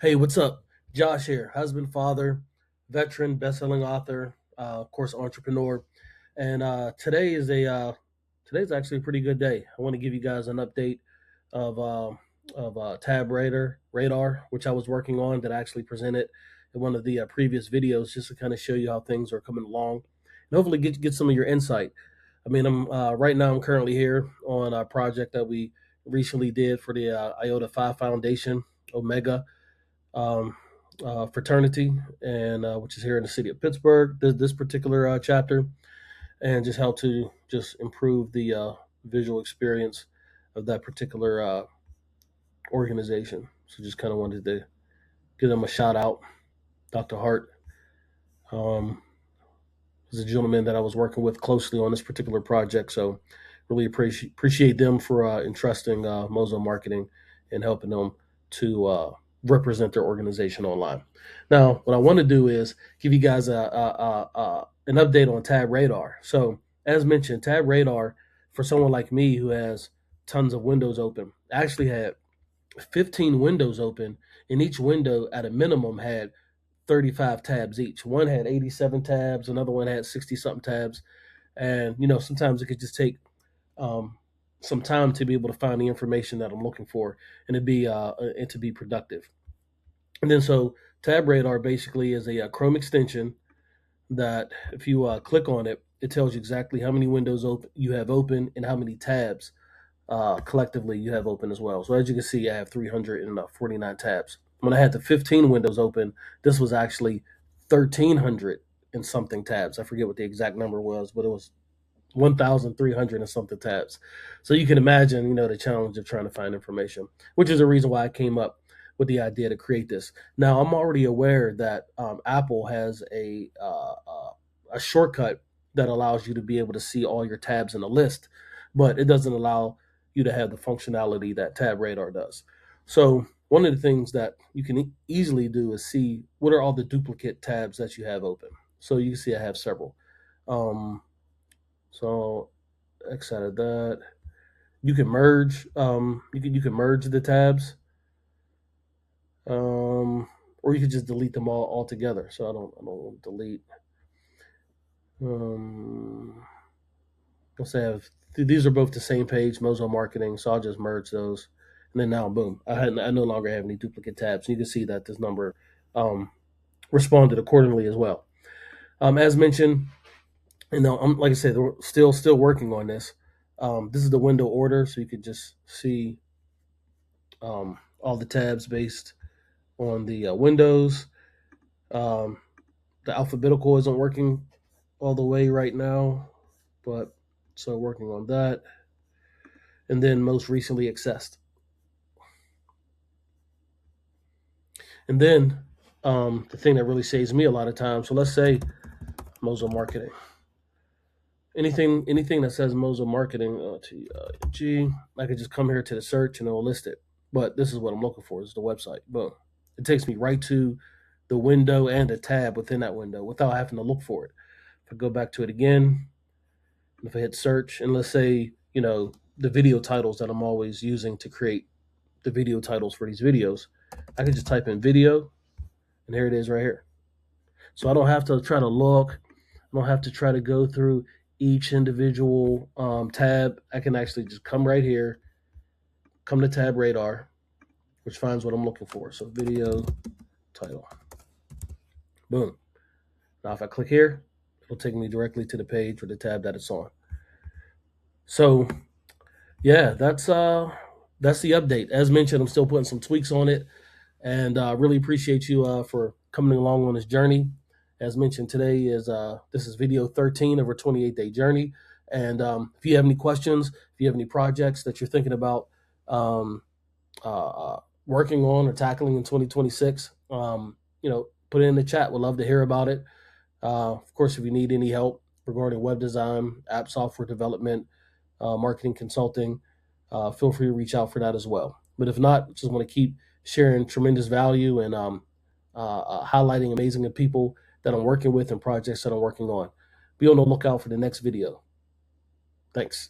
Hey, what's up? Josh here, husband, father, veteran, best-selling author, of course, entrepreneur. And today's actually a pretty good day. I want to give you guys an update of TabRadar, which I was working on that I actually presented in one of the previous videos, just to kind of show you how things are coming along, and hopefully get some of your insight. I mean, I'm right now. I'm currently here on a project that we recently did for the IOTA 5 Foundation Omega um, fraternity, and which is here in the city of Pittsburgh. This particular chapter, and just help to just improve the visual experience of that particular organization. So just kind of wanted to give them a shout out. Dr. Hart um, is a gentleman that I was working with closely on this particular project. So really appreciate them for entrusting Mozo Marketing and helping them to represent their organization online. Now, what I want to do is give you guys an update on TabRadar. So, as mentioned, TabRadar, for someone like me who has tons of windows open, I actually had 15 windows open, and each window at a minimum had 35 tabs each. One had 87 tabs, another one had 60 something tabs. And, sometimes it could just take um, some time to be able to find the information that I'm looking for and to be productive. And then so TabRadar basically is a Chrome extension that if you click on it, it tells you exactly how many windows you have open and how many tabs collectively you have open as well. So as you can see, I have 349 tabs. When I had the 15 windows open, this was actually 1,300 and something tabs. I forget what the exact number was, but it was 1,300 and something tabs. So you can imagine, the challenge of trying to find information, which is the reason why I came up with the idea to create this. Now, I'm already aware that Apple has a shortcut that allows you to be able to see all your tabs in a list, but it doesn't allow you to have the functionality that TabRadar does. So one of the things that you can easily do is see what are all the duplicate tabs that you have open. So you can see I have several. Um, so X out of that. You can merge. You can merge the tabs, or you could just delete them all altogether. So I don't delete. Um, let's say I have these are both the same page, Mozo Marketing. So I'll just merge those, and then now boom, I no longer have any duplicate tabs. You can see that this number um, responded accordingly as well. As mentioned, I'm like I said, we're still working on this. This is the window order, so you could just see all the tabs based on the windows. Um, the alphabetical isn't working all the way right now, but so working on that. And then most recently accessed. And then the thing that really saves me a lot of time. So let's say Mozo Marketing. Anything that says Mozo Marketing, I could just come here to the search and it'll list it. But this is what I'm looking for, is the website. Boom. It takes me right to the window and a tab within that window without having to look for it. If I go back to it again, if I hit search, and let's say, the video titles that I'm always using to create the video titles for these videos, I can just type in video, and here it is right here. So I don't have to try to look. I don't have to try to go through each individual tab. I can actually just come right here, come to TabRadar, which finds what I'm looking for. So video title. Boom. Now if I click here, it'll take me directly to the page or the tab that it's on. So yeah, that's the update. As mentioned, I'm still putting some tweaks on it, and really appreciate you for coming along on this journey. As mentioned, today is this is video 13 of our 28-day journey. And if you have any questions, if you have any projects that you're thinking about working on or tackling in 2026, put it in the chat. We'd love to hear about it. Of course, if you need any help regarding web design, app software development, marketing consulting, feel free to reach out for that as well. But if not, just want to keep sharing tremendous value and highlighting amazing people that I'm working with and projects that I'm working on. Be on the lookout for the next video. Thanks.